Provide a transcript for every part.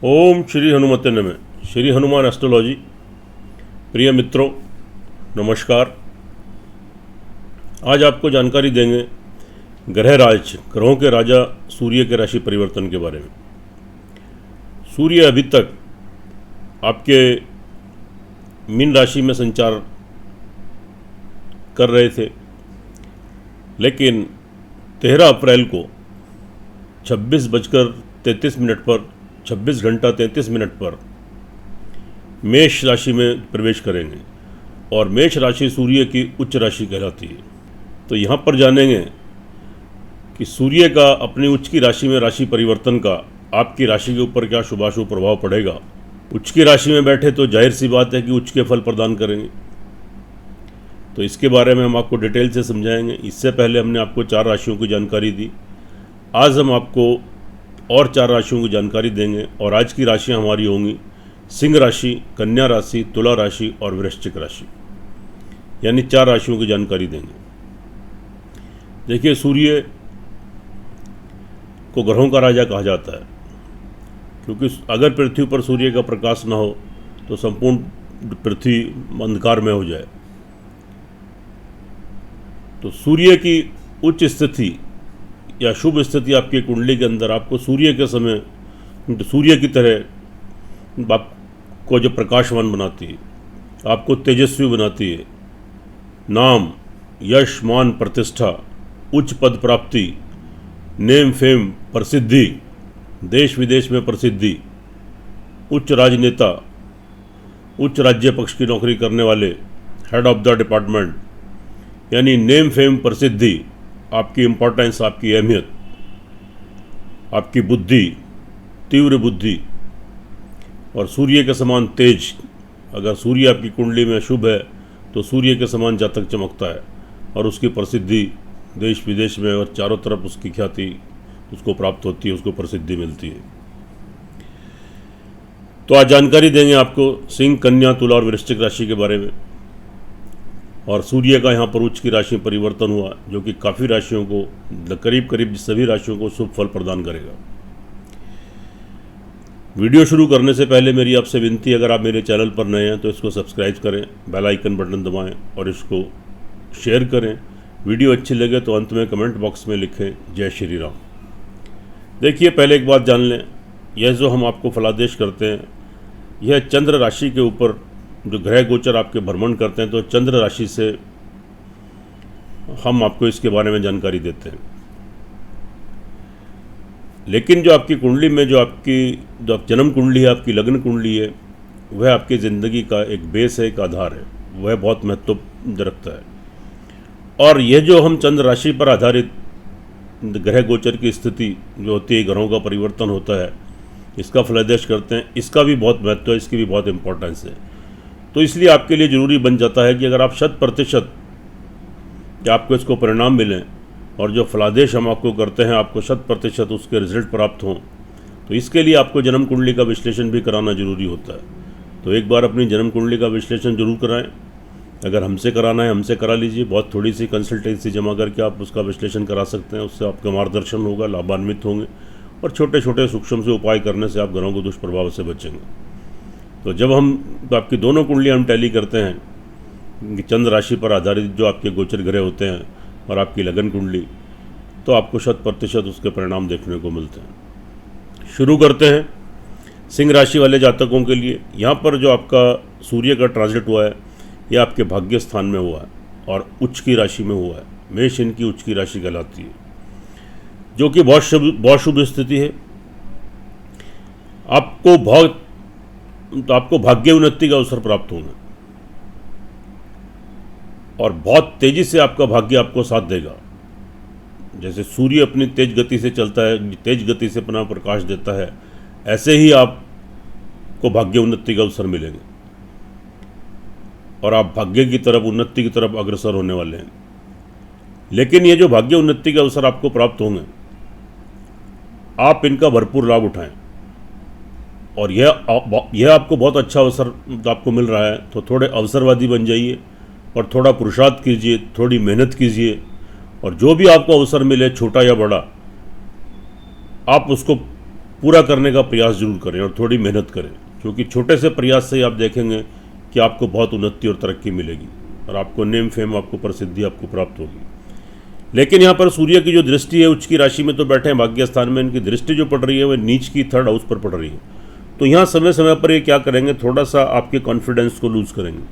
ओम श्री हनुमते नमः। श्री हनुमान एस्ट्रोलॉजी। प्रिय मित्रों नमस्कार। आज आपको जानकारी देंगे ग्रहों के राजा सूर्य के राशि परिवर्तन के बारे में। सूर्य अभी तक आपके मीन राशि में संचार कर रहे थे, लेकिन 13 अप्रैल को 26 घंटा 33 मिनट पर मेष राशि में प्रवेश करेंगे और मेष राशि सूर्य की उच्च राशि कहलाती है। तो यहाँ पर जानेंगे कि सूर्य का अपनी उच्च की राशि में राशि परिवर्तन का आपकी राशि के ऊपर क्या शुभाशुभ प्रभाव पड़ेगा। उच्च की राशि में बैठे तो जाहिर सी बात है कि उच्च के फल प्रदान करेंगे, तो इसके बारे में हम आपको डिटेल से समझाएंगे। इससे पहले हमने आपको 4 राशियों की जानकारी दी, आज हम आपको और 4 राशियों की जानकारी देंगे और आज की राशियां हमारी होंगी सिंह राशि, कन्या राशि, तुला राशि और वृश्चिक राशि, यानी 4 राशियों की जानकारी देंगे। देखिए, सूर्य को ग्रहों का राजा कहा जाता है, क्योंकि अगर पृथ्वी पर सूर्य का प्रकाश न हो तो संपूर्ण पृथ्वी अंधकार में हो जाए। तो सूर्य की उच्च स्थिति या शुभ स्थिति आपकी कुंडली के अंदर आपको सूर्य के समय सूर्य की तरह आपको जो प्रकाशवान बनाती है, आपको तेजस्वी बनाती है। नाम, यश, मान, प्रतिष्ठा, उच्च पद प्राप्ति, नेम फेम, प्रसिद्धि, देश विदेश में प्रसिद्धि, उच्च राजनेता, उच्च राज्य पक्ष की नौकरी करने वाले, हेड ऑफ द डिपार्टमेंट, यानी नेम फेम प्रसिद्धि, आपकी इम्पोर्टेंस, आपकी अहमियत, आपकी बुद्धि, तीव्र बुद्धि और सूर्य के समान तेज। अगर सूर्य आपकी कुंडली में शुभ है तो सूर्य के समान जातक चमकता है और उसकी प्रसिद्धि देश विदेश में और चारों तरफ उसकी ख्याति उसको प्राप्त होती है, उसको प्रसिद्धि मिलती है। तो आज जानकारी देंगे आपको सिंह, कन्या, तुला और वृश्चिक राशि के बारे में। और सूर्य का यहाँ पर उच्च की राशि में परिवर्तन हुआ, जो कि काफ़ी राशियों को, करीब सभी राशियों को शुभ फल प्रदान करेगा। वीडियो शुरू करने से पहले मेरी आपसे विनती, अगर आप मेरे चैनल पर नए हैं तो इसको सब्सक्राइब करें, बेल आइकन बटन दबाएं और इसको शेयर करें। वीडियो अच्छी लगे तो अंत में कमेंट बॉक्स में लिखें जय श्री राम। देखिए, पहले एक बात जान लें, यह जो हम आपको फलादेश करते हैं यह चंद्र राशि के ऊपर जो ग्रह गोचर आपके भ्रमण करते हैं, तो चंद्र राशि से हम आपको इसके बारे में जानकारी देते हैं। लेकिन जो आपकी कुंडली में जो जन्म कुंडली है, आपकी लग्न कुंडली है, वह आपकी ज़िंदगी का एक बेस है, एक आधार है, वह बहुत महत्व रखता है। और यह जो हम चंद्र राशि पर आधारित ग्रह गोचर की स्थिति जो होती है, ग्रहों का परिवर्तन होता है, इसका फलादेश करते हैं, इसका भी बहुत महत्व है, इसकी भी बहुत इंपॉर्टेंस है। तो इसलिए आपके लिए ज़रूरी बन जाता है कि अगर आप 100% आपको इसको परिणाम मिलें और जो फलादेश हम आपको करते हैं आपको 100% उसके रिजल्ट प्राप्त हों, तो इसके लिए आपको जन्म कुंडली का विश्लेषण भी कराना जरूरी होता है। तो एक बार अपनी जन्म कुंडली का विश्लेषण जरूर कराएं। अगर हमसे कराना है हमसे करा लीजिए, बहुत थोड़ी सी कंसल्टेंसी जमा करके आप उसका विश्लेषण करा सकते हैं। उससे आपका मार्गदर्शन होगा, लाभान्वित होंगे और छोटे छोटे सूक्ष्म से उपाय करने से आप ग्रहों को दुष्प्रभाव से बचेंगे। तो जब आपकी दोनों कुंडलियाँ हम टैली करते हैं, चंद्र राशि पर आधारित जो आपके गोचर ग्रह होते हैं और आपकी लगन कुंडली, तो आपको 100% उसके परिणाम देखने को मिलते हैं। शुरू करते हैं सिंह राशि वाले जातकों के लिए। यहाँ पर जो आपका सूर्य का ट्रांजिट हुआ है, यह आपके भाग्य स्थान में हुआ है और उच्च की राशि में हुआ है। मेष इनकी उच्च की राशि कहलाती है, जो कि बहुत शुभ स्थिति है। आपको भाग्य उन्नति का अवसर प्राप्त होगा और बहुत तेजी से आपका भाग्य आपको साथ देगा। जैसे सूर्य अपनी तेज गति से चलता है, तेज गति से अपना प्रकाश देता है, ऐसे ही आपको भाग्य उन्नति का अवसर मिलेंगे और आप भाग्य की तरफ, उन्नति की तरफ अग्रसर होने वाले हैं। लेकिन ये जो भाग्य उन्नति के अवसर आपको प्राप्त होंगे, आप इनका भरपूर लाभ उठाएं और यह आपको बहुत अच्छा अवसर आपको मिल रहा है, तो थोड़े अवसरवादी बन जाइए और थोड़ा पुरुषार्थ कीजिए, थोड़ी मेहनत कीजिए और जो भी आपको अवसर मिले, छोटा या बड़ा, आप उसको पूरा करने का प्रयास जरूर करें और थोड़ी मेहनत करें, क्योंकि छोटे से प्रयास से ही आप देखेंगे कि आपको बहुत उन्नति और तरक्की मिलेगी और आपको नेम फेम, आपको प्रसिद्धि आपको प्राप्त होगी। लेकिन यहाँ पर सूर्य की जो दृष्टि है, उच्च की राशि में तो बैठे हैं भाग्य स्थान में, इनकी दृष्टि जो पड़ रही है वह नीच की 3rd हाउस पर पड़ रही है। तो यहाँ समय समय पर ये क्या करेंगे, थोड़ा सा आपके कॉन्फिडेंस को लूज़ करेंगे,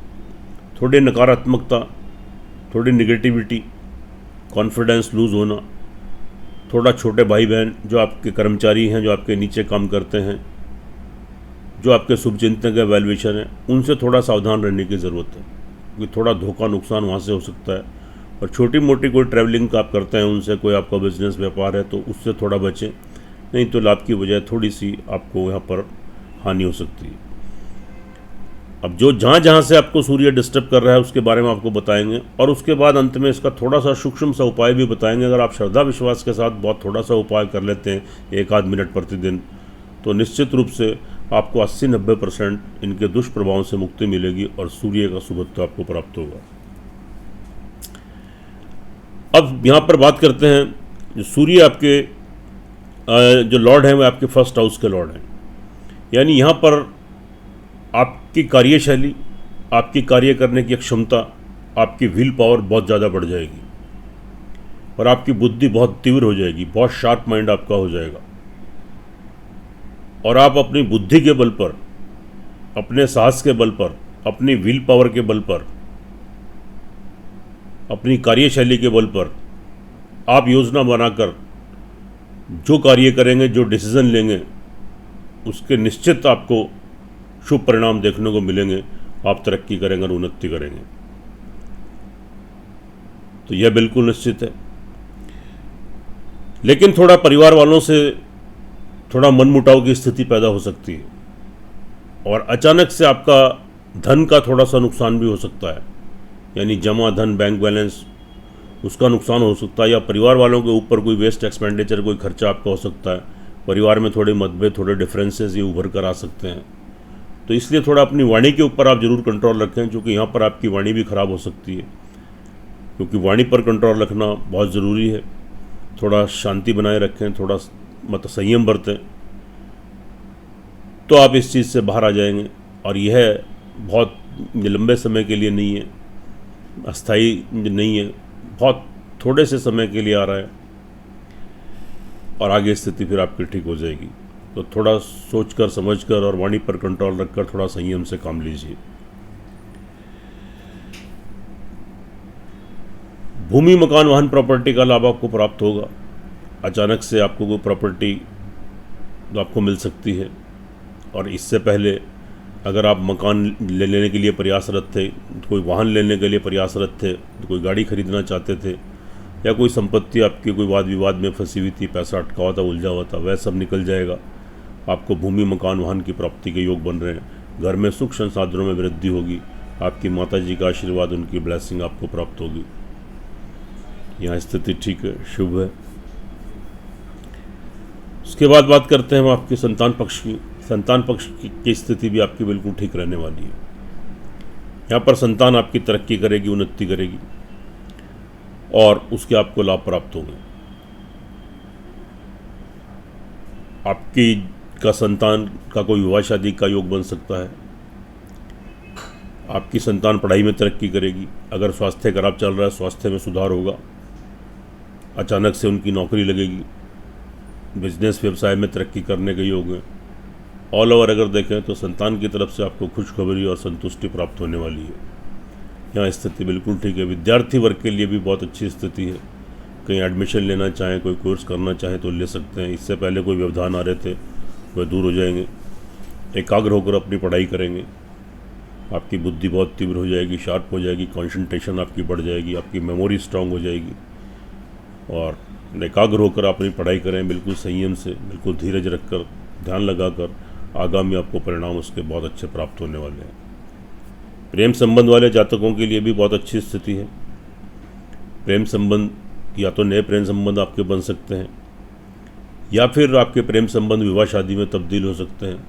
थोड़ी नकारात्मकता, थोड़ी निगेटिविटी, कॉन्फिडेंस लूज़ होना, थोड़ा छोटे भाई बहन जो आपके कर्मचारी हैं, जो आपके नीचे काम करते हैं, जो आपके शुभचिंतक है, वैल्यूएशन है, उनसे थोड़ा सावधान रहने की ज़रूरत है, क्योंकि थोड़ा धोखा नुकसान वहाँ से हो सकता है। और छोटी मोटी कोई ट्रैवलिंग का आप करते हैं उनसे, कोई आपका बिजनेस व्यापार है तो उससे थोड़ा बचें, नहीं तो लाभ की बजाय थोड़ी सी आपको यहाँ पर हानि हो सकती है। अब जो जहाँ जहाँ से आपको सूर्य डिस्टर्ब कर रहा है उसके बारे में आपको बताएंगे, और उसके बाद अंत में इसका थोड़ा सा सूक्ष्म सा उपाय भी बताएंगे। अगर आप श्रद्धा विश्वास के साथ बहुत थोड़ा सा उपाय कर लेते हैं 1 आध मिनट प्रतिदिन, तो निश्चित रूप से आपको 80-90% इनके दुष्प्रभावों से मुक्ति मिलेगी और सूर्य का शुभत्व आपको प्राप्त होगा। अब यहाँ पर बात करते हैं, जो सूर्य आपके जो लॉर्ड हैं वो आपके 1st हाउस के लॉर्ड हैं, यानी यहाँ पर आपकी कार्यशैली, आपकी कार्य करने की क्षमता, आपकी विल पावर बहुत ज़्यादा बढ़ जाएगी और आपकी बुद्धि बहुत तीव्र हो जाएगी, बहुत शार्प माइंड आपका हो जाएगा और आप अपनी बुद्धि के बल पर, अपने साहस के बल पर, अपनी विल पावर के बल पर, अपनी कार्यशैली के बल पर आप योजना बनाकर जो कार्य करेंगे, जो डिसीजन लेंगे, उसके निश्चित आपको शुभ परिणाम देखने को मिलेंगे। आप तरक्की करेंगे और उन्नति करेंगे, तो यह बिल्कुल निश्चित है। लेकिन थोड़ा परिवार वालों से थोड़ा मनमुटाव की स्थिति पैदा हो सकती है और अचानक से आपका धन का थोड़ा सा नुकसान भी हो सकता है, यानी जमा धन, बैंक बैलेंस, उसका नुकसान हो सकता है, या परिवार वालों के ऊपर कोई वेस्ट एक्सपेंडिचर, कोई खर्चा आपका हो सकता है। परिवार में थोड़े मतभेद, थोड़े डिफरेंसेस ये उभर कर आ सकते हैं। तो इसलिए थोड़ा अपनी वाणी के ऊपर आप ज़रूर कंट्रोल रखें, क्योंकि यहाँ पर आपकी वाणी भी खराब हो सकती है, क्योंकि वाणी पर कंट्रोल रखना बहुत ज़रूरी है। थोड़ा शांति बनाए रखें, थोड़ा संयम बरतें, तो आप इस चीज़ से बाहर आ जाएंगे। और यह बहुत लंबे समय के लिए नहीं है, अस्थाई नहीं है, बहुत थोड़े से समय के लिए आ रहा है और आगे स्थिति फिर आपकी ठीक हो जाएगी। तो थोड़ा सोचकर समझकर और वाणी पर कंट्रोल रखकर थोड़ा संयम से काम लीजिए। भूमि, मकान, वाहन, प्रॉपर्टी का लाभ आपको प्राप्त होगा। अचानक से आपको कोई प्रॉपर्टी तो आपको मिल सकती है, और इससे पहले अगर आप मकान लेने के लिए प्रयासरत थे, कोई वाहन लेने के लिए प्रयासरत थे, कोई गाड़ी खरीदना चाहते थे, या कोई संपत्ति आपकी कोई वाद विवाद में फंसी हुई थी, पैसा अटका हुआ था, उलझा हुआ था, वह सब निकल जाएगा। आपको भूमि, मकान, वाहन की प्राप्ति के योग बन रहे हैं। घर में सुख संसाधनों में वृद्धि होगी। आपकी माता जी का आशीर्वाद, उनकी ब्लेसिंग आपको प्राप्त होगी। यहाँ स्थिति ठीक है, शुभ है। उसके बाद बात करते हैं हम आपके संतान पक्ष की। संतान पक्ष की स्थिति भी आपकी बिल्कुल ठीक रहने वाली है। यहाँ पर संतान आपकी तरक्की करेगी, उन्नति करेगी और उसके आपको लाभ प्राप्त होंगे। आपकी का संतान का कोई विवाह शादी का योग बन सकता है। आपकी संतान पढ़ाई में तरक्की करेगी। अगर स्वास्थ्य खराब चल रहा है, स्वास्थ्य में सुधार होगा। अचानक से उनकी नौकरी लगेगी। बिजनेस व्यवसाय में तरक्की करने के योग हैं। ऑल ओवर अगर देखें तो संतान की तरफ से आपको खुशखबरी और संतुष्टि प्राप्त होने वाली है। यहाँ स्थिति बिल्कुल ठीक है। विद्यार्थी वर्ग के लिए भी बहुत अच्छी स्थिति है। कहीं एडमिशन लेना चाहें, कोई कोर्स करना चाहें तो ले सकते हैं। इससे पहले कोई व्यवधान आ रहे थे वह दूर हो जाएंगे। एकाग्र होकर अपनी पढ़ाई करेंगे। आपकी बुद्धि बहुत तीव्र हो जाएगी, शार्प हो जाएगी, कंसंट्रेशन आपकी बढ़ जाएगी, आपकी मेमोरी स्ट्रांग हो जाएगी। और एकाग्र होकर अपनी पढ़ाई करें, बिल्कुल संयम से, बिल्कुल धीरज रखकर, ध्यान लगाकर। आगामी आपको परिणाम उसके बहुत अच्छे प्राप्त होने वाले हैं। प्रेम संबंध वाले जातकों के लिए भी बहुत अच्छी स्थिति है। प्रेम संबंध या तो नए प्रेम संबंध आपके बन सकते हैं, या फिर आपके प्रेम संबंध विवाह शादी में तब्दील हो सकते हैं।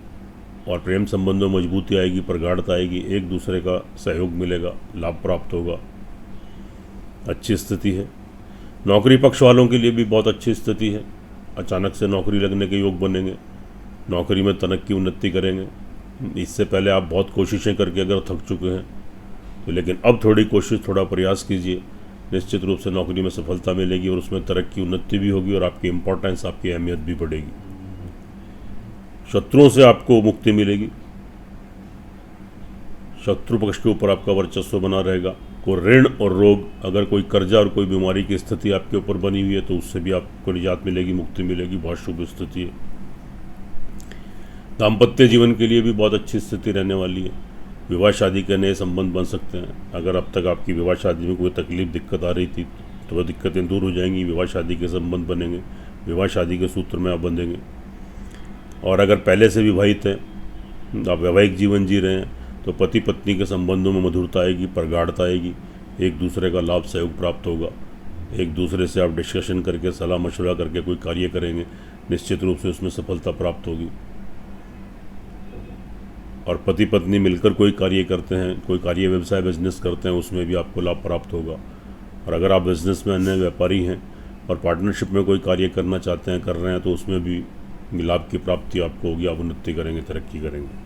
और प्रेम संबंधों में मजबूती आएगी, प्रगाढ़ता आएगी, एक दूसरे का सहयोग मिलेगा, लाभ प्राप्त होगा। अच्छी स्थिति है। नौकरी पक्ष वालों के लिए भी बहुत अच्छी स्थिति है। अचानक से नौकरी लगने के योग बनेंगे। नौकरी में तरक्की उन्नति करेंगे। इससे पहले आप बहुत कोशिशें करके अगर थक चुके हैं तो लेकिन अब थोड़ी कोशिश, थोड़ा प्रयास कीजिए, निश्चित रूप से नौकरी में सफलता मिलेगी और उसमें तरक्की उन्नति भी होगी और आपकी इम्पोर्टेंस, आपकी अहमियत भी बढ़ेगी। शत्रुओं से आपको मुक्ति मिलेगी, शत्रु पक्ष के ऊपर आपका वर्चस्व बना रहेगा। कोई ऋण और रोग, अगर कोई कर्जा और कोई बीमारी की स्थिति आपके ऊपर बनी हुई है तो उससे भी आपको निजात मिलेगी, मुक्ति मिलेगी, बहुत शुभ स्थिति है। दाम्पत्य जीवन के लिए भी बहुत अच्छी स्थिति रहने वाली है। विवाह शादी के नए संबंध बन सकते हैं। अगर अब तक आपकी विवाह शादी में कोई तकलीफ, दिक्कत आ रही थी तो वह दिक्कतें दूर हो जाएंगी, विवाह शादी के संबंध बनेंगे, विवाह शादी के सूत्र में आप बंधेंगे। और अगर पहले से विवाहित हैं, आप वैवाहिक जीवन जी रहे हैं, तो पति पत्नी के संबंधों में मधुरता आएगी, प्रगाढ़ता आएगी, एक दूसरे का लाभ सहयोग प्राप्त होगा। एक दूसरे से आप डिस्कशन करके, सलाह मशवरा करके कोई कार्य करेंगे, निश्चित रूप से उसमें सफलता प्राप्त होगी। और पति पत्नी मिलकर कोई कार्य करते हैं, कोई कार्य व्यवसाय बिजनेस करते हैं, उसमें भी आपको लाभ प्राप्त होगा। और अगर आप बिजनेस में अन्य व्यापारी हैं और पार्टनरशिप में कोई कार्य करना चाहते हैं, कर रहे हैं, तो उसमें भी लाभ की प्राप्ति आपको होगी, आप उन्नति करेंगे, तरक्की करेंगे।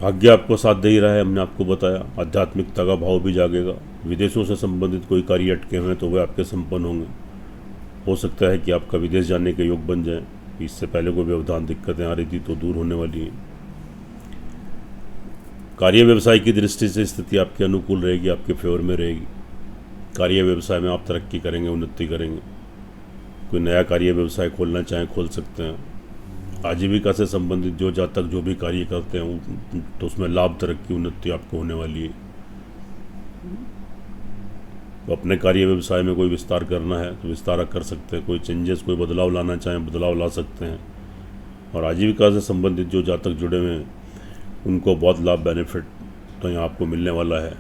भाग्य आपको साथ दे ही रहा है, हमने आपको बताया। आध्यात्मिकता का भाव भी जागेगा। विदेशों से संबंधित कोई कार्य अटके हुए हैं तो वे आपके संपन्न होंगे। हो सकता है कि आपका विदेश जाने के योग बन जाए। इससे पहले कोई व्यवधान, दिक्कतें आ रही थी तो दूर होने वाली हैं। कार्य व्यवसाय की दृष्टि से स्थिति आपके अनुकूल रहेगी, आपके फेवर में रहेगी। कार्य व्यवसाय में आप तरक्की करेंगे, उन्नति करेंगे। कोई नया कार्य व्यवसाय खोलना चाहें, खोल सकते हैं। आजीविका से संबंधित जो जातक जो भी कार्य करते हैं तो उसमें लाभ, तरक्की, उन्नति आपको होने वाली है। तो अपने कार्य व्यवसाय में कोई विस्तार करना है तो विस्तार कर सकते हैं। कोई चेंजेस, कोई बदलाव लाना चाहें, बदलाव ला सकते हैं। और आजीविका से संबंधित जो जातक जुड़े हुए हैं उनको बहुत लाभ, बेनिफिट तो यहाँ आपको मिलने वाला है।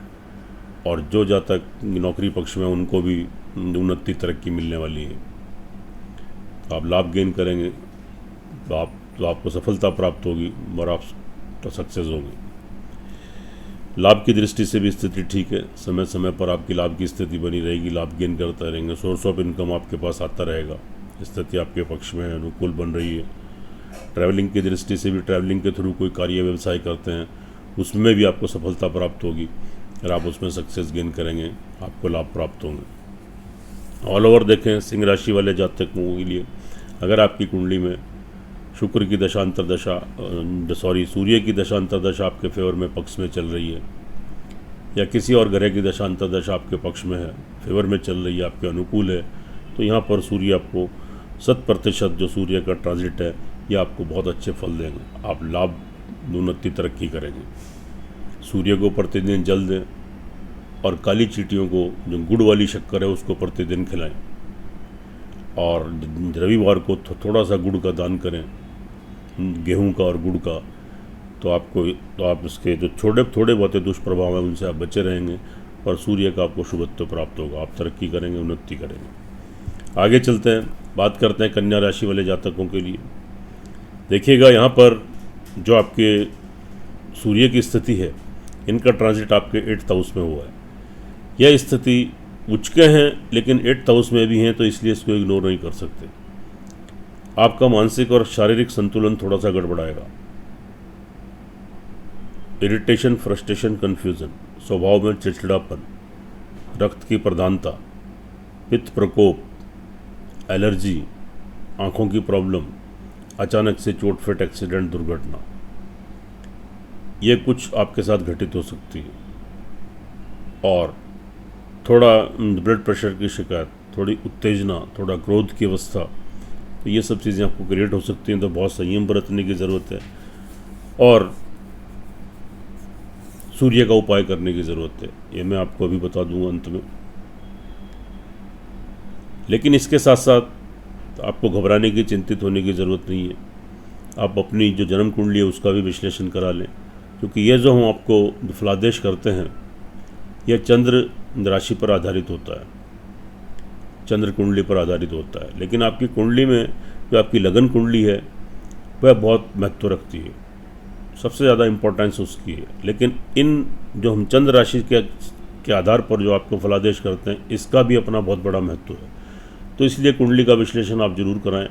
और जो जातक नौकरी पक्ष में, उनको भी उन्नति, तरक्की मिलने वाली है। तो आप लाभ गेन करेंगे, तो आपको सफलता प्राप्त होगी और आप तो सक्सेस होंगे। लाभ की दृष्टि से भी स्थिति ठीक है। समय समय पर आपकी लाभ की स्थिति बनी रहेगी, लाभ गेन करते रहेंगे। सोर्स ऑफ इनकम आपके पास आता रहेगा। स्थिति आपके पक्ष में अनुकूल बन रही है। ट्रैवलिंग की दृष्टि से भी, ट्रैवलिंग के थ्रू कोई कार्य व्यवसाय करते हैं उसमें भी आपको सफलता प्राप्त होगी और आप उसमें सक्सेस गेन करेंगे, आपको लाभ प्राप्त होंगे। ऑल ओवर देखें सिंह राशि वाले जातकों के लिए, अगर आपकी कुंडली में शुक्र की दशांतर दशा, सूर्य की दशांतर दशा आपके फेवर में, पक्ष में चल रही है, या किसी और ग्रह की दशांतर दशा आपके पक्ष में है, फेवर में चल रही है, आपके अनुकूल है, तो यहाँ पर सूर्य आपको 100% जो सूर्य का ट्रांजिट है ये आपको बहुत अच्छे फल देंगे। आप लाभ, उन्नति, तरक्की करेंगे। सूर्य को प्रतिदिन जल दें और काली चींटियों को, जो गुड़ वाली शक्कर है, उसको प्रतिदिन खिलाएं। और रविवार को थोड़ा सा गुड़ का दान करें, गेहूं का और गुड़ का। तो आप इसके जो थोड़े बहुत दुष्प्रभाव हैं उनसे आप बचे रहेंगे और सूर्य का आपको शुभत्व प्राप्त होगा। आप तरक्की करेंगे, उन्नति करेंगे। आगे चलते हैं, बात करते हैं कन्या राशि वाले जातकों के लिए। देखिएगा यहाँ पर जो आपके सूर्य की स्थिति है, इनका ट्रांजिट आपके 8th हाउस में हुआ है। यह स्थिति उच्च के हैं लेकिन 8th हाउस में भी हैं, तो इसलिए इसको इग्नोर नहीं कर सकते। आपका मानसिक और शारीरिक संतुलन थोड़ा सा गड़बड़ाएगा। इरिटेशन, फ्रस्ट्रेशन, कन्फ्यूज़न, स्वभाव में चिड़चिड़ापन, रक्त की प्रधानता, पित्त प्रकोप, एलर्जी, आँखों की प्रॉब्लम, अचानक से चोट-फेट, एक्सीडेंट, दुर्घटना, ये कुछ आपके साथ घटित हो सकती है। और थोड़ा ब्लड प्रेशर की शिकायत, थोड़ी उत्तेजना, थोड़ा क्रोध की अवस्था, तो ये सब चीज़ें आपको क्रिएट हो सकती हैं। तो बहुत संयम बरतने की ज़रूरत है और सूर्य का उपाय करने की ज़रूरत है। ये मैं आपको अभी बता दूंगा अंत में। लेकिन इसके साथ साथ आपको घबराने की, चिंतित होने की ज़रूरत नहीं है। आप अपनी जो जन्म कुंडली है उसका भी विश्लेषण करा लें, क्योंकि ये जो हम आपको फलादेश करते हैं यह चंद्र राशि पर आधारित होता है, चंद्र कुंडली पर आधारित होता है। लेकिन आपकी कुंडली में जो आपकी लगन कुंडली है वह बहुत महत्व रखती है, सबसे ज़्यादा इम्पोर्टेंस उसकी है। लेकिन इन जो हम चंद्र राशि के आधार पर जो आपको फलादेश करते हैं, इसका भी अपना बहुत बड़ा महत्व है। तो इसलिए कुंडली का विश्लेषण आप जरूर कराएं।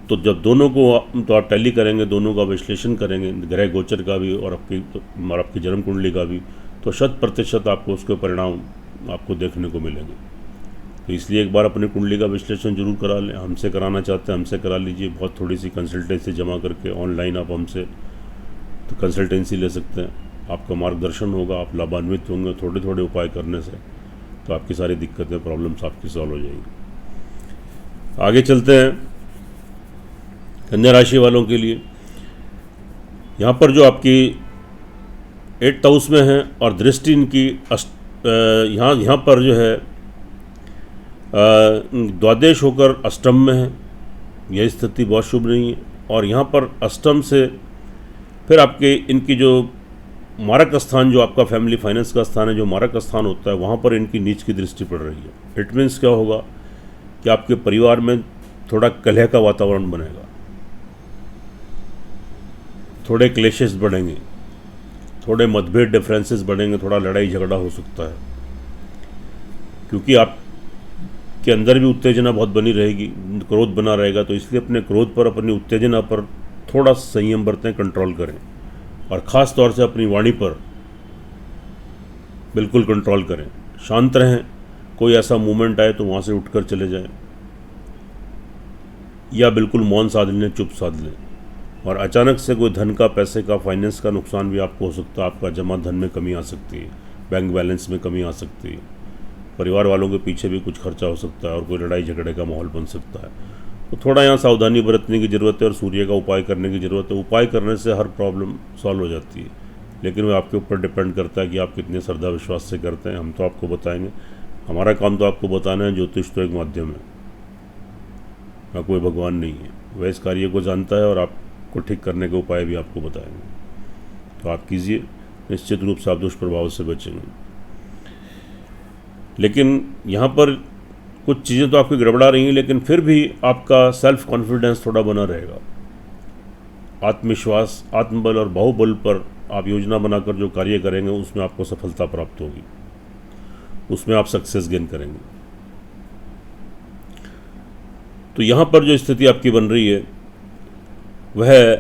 तो जब दोनों को आप टैली करेंगे, दोनों का विश्लेषण करेंगे, ग्रह गोचर का भी और आपकी जन्म कुंडली का भी, तो 100% आपको उसके परिणाम आपको देखने को मिलेंगे। तो इसलिए एक बार अपनी कुंडली का विश्लेषण जरूर करा लें। हमसे कराना चाहते हैं हमसे करा लीजिए, बहुत थोड़ी सी कंसल्टेंसी जमा करके ऑनलाइन आप हमसे तो कंसल्टेंसी ले सकते हैं। आपका मार्गदर्शन होगा, आप लाभान्वित होंगे थोड़े थोड़े उपाय करने से, तो आपकी सारी दिक्कतें प्रॉब्लम्स आपकी सॉल्व हो जाएंगी। आगे चलते हैं कन्या राशि वालों के लिए। यहाँ पर जो आपकी 8th हाउस में है और दृष्टि इनकी यहाँ पर जो है द्वादश होकर अष्टम में है। यह स्थिति बहुत शुभ नहीं है। और यहाँ पर अष्टम से फिर आपके इनकी जो मारक स्थान, जो आपका फैमिली फाइनेंस का स्थान है, जो मारक स्थान होता है, वहाँ पर इनकी नीच की दृष्टि पड़ रही है। इट मीन्स क्या होगा कि आपके परिवार में थोड़ा कलह का वातावरण बनेगा, थोड़े क्लेशेस बढ़ेंगे, थोड़े मतभेद डिफरेंसेस बढ़ेंगे, थोड़ा लड़ाई झगड़ा हो सकता है, क्योंकि आपके अंदर भी उत्तेजना बहुत बनी रहेगी, क्रोध बना रहेगा। तो इसलिए अपने क्रोध पर, अपनी उत्तेजना पर थोड़ा संयम बरतें, कंट्रोल करें, और ख़ास तौर से अपनी वाणी पर बिल्कुल कंट्रोल करें। शांत रहें, कोई ऐसा मूवमेंट आए तो वहाँ से उठकर चले जाएं, या बिल्कुल मौन साध लें, चुप साध लें। और अचानक से कोई धन का, पैसे का, फाइनेंस का नुकसान भी आपको हो सकता है। आपका जमा धन में कमी आ सकती है, बैंक बैलेंस में कमी आ सकती है, परिवार वालों के पीछे भी कुछ खर्चा हो सकता है, और कोई लड़ाई झगड़े का माहौल बन सकता है। तो थोड़ा यहाँ सावधानी बरतने की ज़रूरत है और सूर्य का उपाय करने की ज़रूरत है। उपाय करने से हर प्रॉब्लम सॉल्व हो जाती है, लेकिन वो आपके ऊपर डिपेंड करता है कि आप कितने श्रद्धा विश्वास से करते हैं। हम तो आपको बताएंगे, हमारा काम तो आपको बताना है। ज्योतिष तो एक माध्यम है, ना कोई भगवान नहीं है। वह इस कार्य को जानता है और आपको ठीक करने के उपाय भी आपको बताएंगे। तो आप कीजिए, निश्चित रूप से आप दुष्प्रभाव से बचेंगे। लेकिन यहाँ पर कुछ चीज़ें तो आपकी गड़बड़ा रही हैं, लेकिन फिर भी आपका सेल्फ कॉन्फिडेंस थोड़ा बना रहेगा। आत्मविश्वास, आत्मबल और बाहुबल पर आप योजना बनाकर जो कार्य करेंगे उसमें आपको सफलता प्राप्त होगी, उसमें आप सक्सेस गेन करेंगे। तो यहाँ पर जो स्थिति आपकी बन रही है वह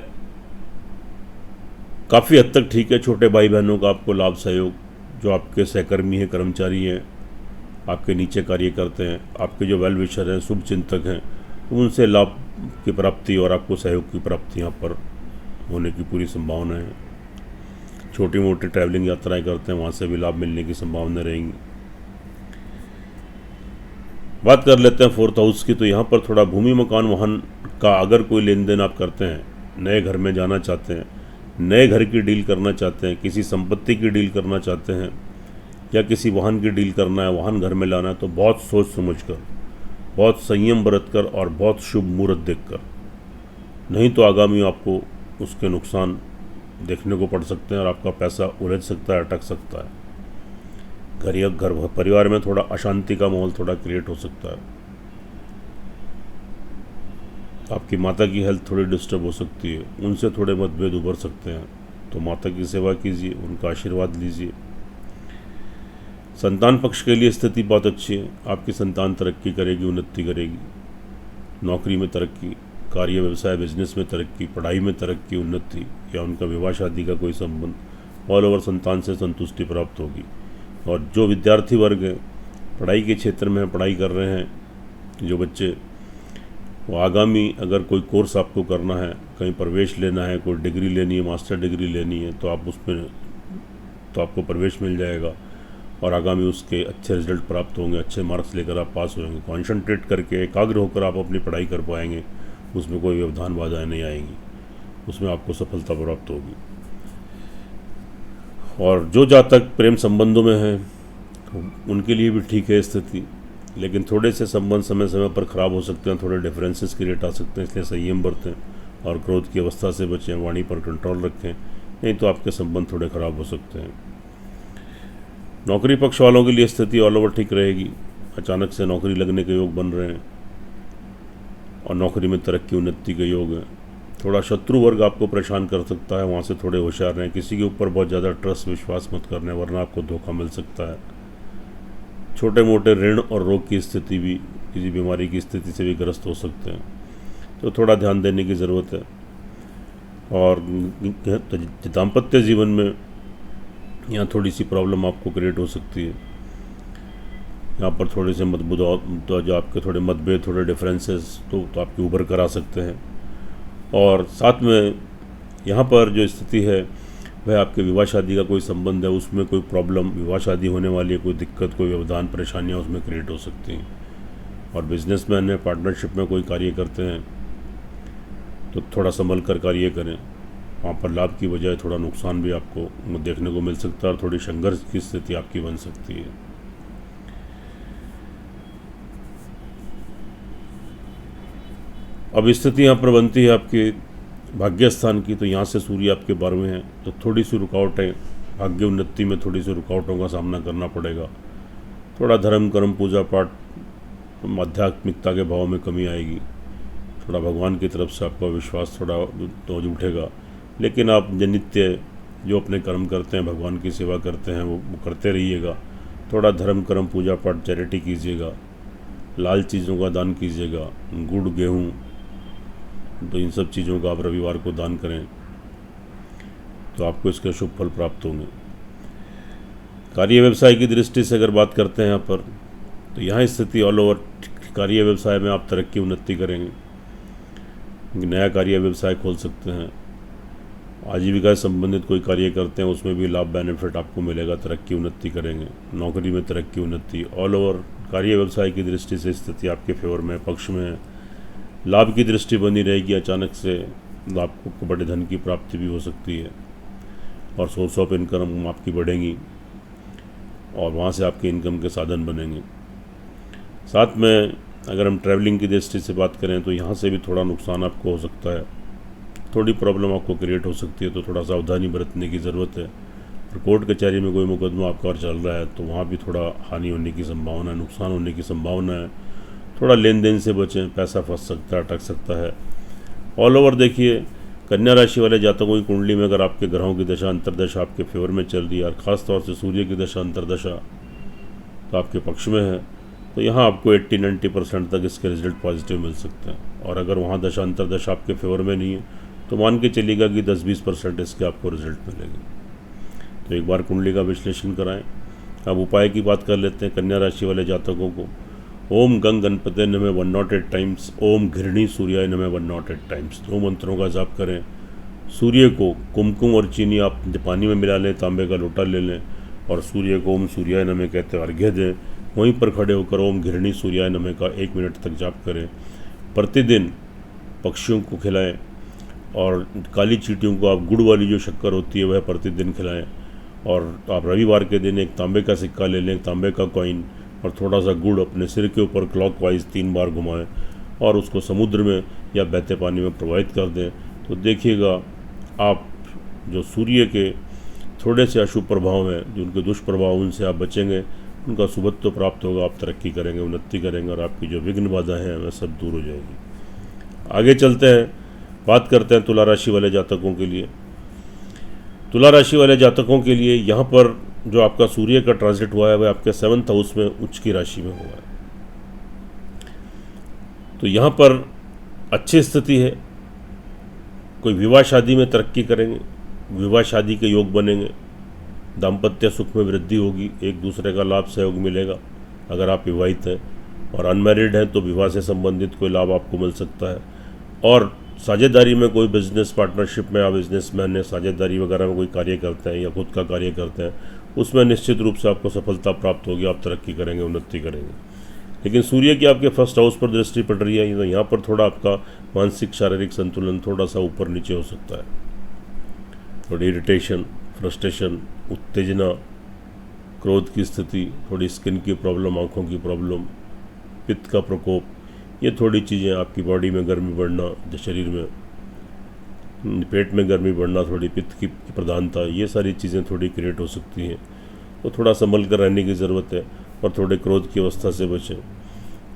काफ़ी हद तक ठीक है। छोटे भाई बहनों का आपको लाभ सहयोग, जो आपके सहकर्मी हैं, कर्मचारी हैं, आपके नीचे कार्य करते हैं, आपके जो वेल विशर हैं, शुभ चिंतक हैं, उनसे लाभ की प्राप्ति और आपको सहयोग की प्राप्ति यहाँ पर होने की पूरी संभावना है। छोटी मोटी ट्रैवलिंग यात्राएं करते हैं, वहाँ से भी लाभ मिलने की संभावना रहेंगी। बात कर लेते हैं 4th हाउस की। तो यहाँ पर थोड़ा भूमि, मकान, वाहन का अगर कोई लेन देन आप करते हैं, नए घर में जाना चाहते हैं, नए घर की डील करना चाहते हैं, किसी संपत्ति की डील करना चाहते हैं, या किसी वाहन की डील करना है, वाहन घर में लाना है, तो बहुत सोच समझकर, बहुत संयम बरतकर और बहुत शुभ मुहूर्त देखकर, नहीं तो आगामी आपको उसके नुकसान देखने को पड़ सकते हैं और आपका पैसा उलझ सकता है, अटक सकता है। घर परिवार में थोड़ा अशांति का माहौल थोड़ा क्रिएट हो सकता है। आपकी माता की हेल्थ थोड़ी डिस्टर्ब हो सकती है, उनसे थोड़े मतभेद उभर सकते हैं। तो माता की सेवा कीजिए, उनका आशीर्वाद लीजिए। संतान पक्ष के लिए स्थिति बहुत अच्छी है। आपकी संतान तरक्की करेगी, उन्नति करेगी, नौकरी में तरक्की, कार्य व्यवसाय बिजनेस में तरक्की, पढ़ाई में तरक्की, उन्नति, या उनका विवाह शादी का कोई संबंध, ऑल ओवर संतान से संतुष्टि प्राप्त होगी। और जो विद्यार्थी वर्ग हैं, पढ़ाई के क्षेत्र में पढ़ाई कर रहे हैं, जो बच्चे, वो आगामी अगर कोई कोर्स आपको करना है, कहीं प्रवेश लेना है, कोई डिग्री लेनी है, मास्टर डिग्री लेनी है, तो आप उसमें तो आपको प्रवेश मिल जाएगा और आगामी उसके अच्छे रिजल्ट प्राप्त होंगे, अच्छे मार्क्स लेकर आप पास होंगे। कॉन्सनट्रेट करके, एकाग्र होकर आप अपनी पढ़ाई कर पाएंगे, उसमें कोई व्यवधान बाधाएँ नहीं आएंगी, उसमें आपको सफलता प्राप्त होगी। और जो जातक प्रेम संबंधों में हैं उनके लिए भी ठीक है स्थिति, लेकिन थोड़े से संबंध समय समय पर ख़राब हो सकते हैं, थोड़े डिफरेंसेस क्रिएट आ सकते हैं। इसलिए संयम बरतें और क्रोध की अवस्था से बचें, वाणी पर कंट्रोल रखें, नहीं तो आपके संबंध थोड़े ख़राब हो सकते हैं। नौकरी पक्ष वालों के लिए स्थिति ऑल ओवर ठीक रहेगी। अचानक से नौकरी लगने के योग बन रहे हैं और नौकरी में तरक्की, उन्नति के योग हैं। थोड़ा शत्रु वर्ग आपको परेशान कर सकता है, वहाँ से थोड़े होशियार रहें। किसी के ऊपर बहुत ज़्यादा ट्रस्ट, विश्वास मत करने, वरना आपको धोखा मिल सकता है। छोटे मोटे ऋण और रोग की स्थिति भी किसी बीमारी की स्थिति से भी ग्रस्त हो सकते हैं, तो थोड़ा ध्यान देने की ज़रूरत है। और दाम्पत्य जीवन में यहाँ थोड़ी सी प्रॉब्लम आपको क्रिएट हो सकती है। यहाँ पर थोड़े से मतभेद, तो जो आपके थोड़े मतभेद, थोड़े डिफरेंसेस तो आपके उभर कर आ सकते हैं। और साथ में यहाँ पर जो स्थिति है वह आपके विवाह शादी का कोई संबंध है, उसमें कोई प्रॉब्लम, विवाह शादी होने वाली है, कोई दिक्कत, कोई व्यवधान, परेशानियाँ उसमें क्रिएट हो सकती हैं। और बिजनेसमैन है, पार्टनरशिप में कोई कार्य करते हैं तो थोड़ा संभल कर कार्य करें। वहाँ पर लाभ की बजाय थोड़ा नुकसान भी आपको देखने को मिल सकता है और थोड़ी संघर्ष की स्थिति आपकी बन सकती है। अब स्थिति यहाँ पर बनती है आपके भाग्य स्थान की, तो यहाँ से सूर्य आपके 12वें हैं, तो थोड़ी सी रुकावटें, भाग्य उन्नति में थोड़ी सी रुकावटों का सामना करना पड़ेगा। थोड़ा धर्म कर्म पूजा पाठ आध्यात्मिकता के भाव में कमी आएगी, थोड़ा भगवान की तरफ से आपका विश्वास थोड़ा तो उठेगा। लेकिन आप नित्य जो अपने कर्म करते हैं, भगवान की सेवा करते हैं, वो करते रहिएगा। थोड़ा धर्म कर्म पूजा पाठ चैरिटी कीजिएगा, लाल चीज़ों का दान कीजिएगा, गुड़ गेहूँ, तो इन सब चीज़ों का आप रविवार को दान करें तो आपको इसके शुभ फल प्राप्त होंगे। कार्य व्यवसाय की दृष्टि से अगर बात करते हैं यहाँ पर, तो यहाँ स्थिति ऑल ओवर कार्य व्यवसाय में आप तरक्की उन्नति करेंगे, नया कार्य व्यवसाय खोल सकते हैं। आजीविका से संबंधित कोई कार्य करते हैं उसमें भी लाभ बेनिफिट आपको मिलेगा, तरक्की उन्नति करेंगे, नौकरी में तरक्की उन्नति, ऑल ओवर कार्य व्यवसाय की दृष्टि से स्थिति आपके फेवर में, पक्ष में है। लाभ की दृष्टि बनी रहेगी, अचानक से आपको बड़े धन की प्राप्ति भी हो सकती है और सोर्स ऑफ इनकम आपकी बढ़ेंगी और वहाँ से आपके इनकम के साधन बनेंगे। साथ में अगर हम ट्रैवलिंग की दृष्टि से बात करें तो यहाँ से भी थोड़ा नुकसान आपको हो सकता है, थोड़ी प्रॉब्लम आपको क्रिएट हो सकती है, तो थोड़ा सावधानी बरतने की ज़रूरत है। और कोर्ट कचहरी में कोई मुकदमा आपका और चल रहा है तो वहाँ भी थोड़ा हानि होने की संभावना है, नुकसान होने की संभावना है। थोड़ा लेन देन से बचें, पैसा फंस सकता है, अटक सकता है। ऑल ओवर देखिए, कन्या राशि वाले जातकों की कुंडली में अगर आपके ग्रहों की दशा अंतरदशा आपके फेवर में चल रही है और ख़ास तौर से सूर्य की दशा अंतरदशा तो आपके पक्ष में है, तो यहाँ आपको 80-90% तक इसके रिजल्ट पॉजिटिव मिल सकते हैं। और अगर वहाँ दशा अंतरदशा आपके फेवर में नहीं है तो मान के चलिएगा कि 10-20% इसके आपको रिजल्ट मिलेंगे। तो एक बार कुंडली का विश्लेषण कराएं। अब उपाय की बात कर लेते हैं। कन्या राशि वाले जातकों को ओम गंग गणपते नमः 108 टाइम्स, ओम घृणी सूर्याय नमः 108 टाइम्स, 2 मंत्रों का जाप करें। सूर्य को कुमकुम और चीनी आप पानी में मिला लें, तांबे का लोटा ले लें और सूर्य को ओम सूर्याय नमः कहते अर्घ्य दें। वहीं पर खड़े होकर ओम घृणी सूर्याय नमः का 1 मिनट तक जाप करें। प्रतिदिन पक्षियों को खिलाएं और काली चींटियों को आप गुड़ वाली जो शक्कर होती है वह प्रतिदिन खिलाएं। और आप रविवार के दिन एक तांबे का सिक्का ले लें, तांबे का कॉइन, और थोड़ा सा गुड़ अपने सिर के ऊपर क्लॉकवाइज 3 बार घुमाएं और उसको समुद्र में या बहते पानी में प्रवाहित कर दें। तो देखिएगा आप जो सूर्य के थोड़े से अशुभ प्रभाव हैं, जो उनके दुष्प्रभाव, उनसे आप बचेंगे, उनका सुबत्व प्राप्त होगा, आप तरक्की करेंगे, उन्नति करेंगे और आपकी जो विघ्न बाधाएँ हैं वह सब दूर हो जाएगी। आगे चलते हैं, बात करते हैं तुला राशि वाले जातकों के लिए। तुला राशि वाले जातकों के लिए यहाँ पर जो आपका सूर्य का ट्रांजिट हुआ है वह आपके 7th हाउस में उच्च की राशि में हुआ है, तो यहाँ पर अच्छी स्थिति है। कोई विवाह शादी में तरक्की करेंगे, विवाह शादी के योग बनेंगे, दाम्पत्य सुख में वृद्धि होगी, एक दूसरे का लाभ सहयोग मिलेगा। अगर आप विवाहित हैं और अनमैरिड हैं तो विवाह से संबंधित कोई लाभ आपको मिल सकता है। और साझेदारी में कोई बिजनेस पार्टनरशिप में आप बिजनेसमैन है, साझेदारी वगैरह में कोई कार्य करते हैं या खुद का कार्य करते हैं, उसमें निश्चित रूप से आपको सफलता प्राप्त होगी, आप तरक्की करेंगे, उन्नति करेंगे। लेकिन सूर्य की आपके 1st हाउस पर दृष्टि पड़ रही है, तो यहाँ पर थोड़ा आपका मानसिक शारीरिक संतुलन थोड़ा सा ऊपर नीचे हो सकता है। थोड़ी इरिटेशन, फ्रस्ट्रेशन, उत्तेजना, क्रोध की स्थिति, थोड़ी स्किन की प्रॉब्लम, आँखों की प्रॉब्लम, पित्त का प्रकोप, ये थोड़ी चीज़ें, आपकी बॉडी में गर्मी बढ़ना, शरीर में पेट में गर्मी बढ़ना, थोड़ी पित्त की प्रधानता, ये सारी चीज़ें थोड़ी क्रिएट हो सकती हैं। तो थोड़ा संभल कर रहने की ज़रूरत है और थोड़े क्रोध की अवस्था से बचें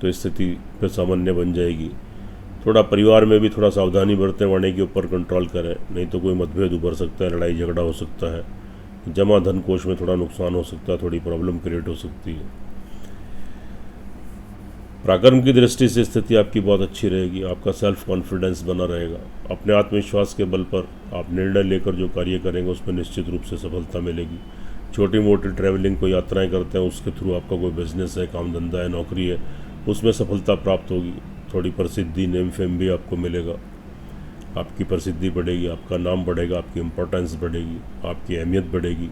तो स्थिति फिर सामान्य बन जाएगी। थोड़ा परिवार में भी थोड़ा सावधानी बरतें, वाणी के ऊपर कंट्रोल करें, नहीं तो कोई मतभेद उभर सकता है, लड़ाई झगड़ा हो सकता है, जमा धन कोष में थोड़ा नुकसान हो सकता है, थोड़ी प्रॉब्लम क्रिएट हो सकती है। पराक्रम की दृष्टि से स्थिति आपकी बहुत अच्छी रहेगी। आपका सेल्फ कॉन्फिडेंस बना रहेगा। अपने आत्मविश्वास के बल पर आप निर्णय लेकर जो कार्य करेंगे उसमें निश्चित रूप से सफलता मिलेगी। छोटी मोटी ट्रैवलिंग को यात्राएं करते हैं, उसके थ्रू आपका कोई बिजनेस है, काम धंधा है, नौकरी है, उसमें सफलता प्राप्त होगी। थोड़ी प्रसिद्धि, नेम फेम भी आपको मिलेगा। आपकी प्रसिद्धि बढ़ेगी, आपका नाम बढ़ेगा, आपकी इम्पोर्टेंस बढ़ेगी, आपकी अहमियत बढ़ेगी।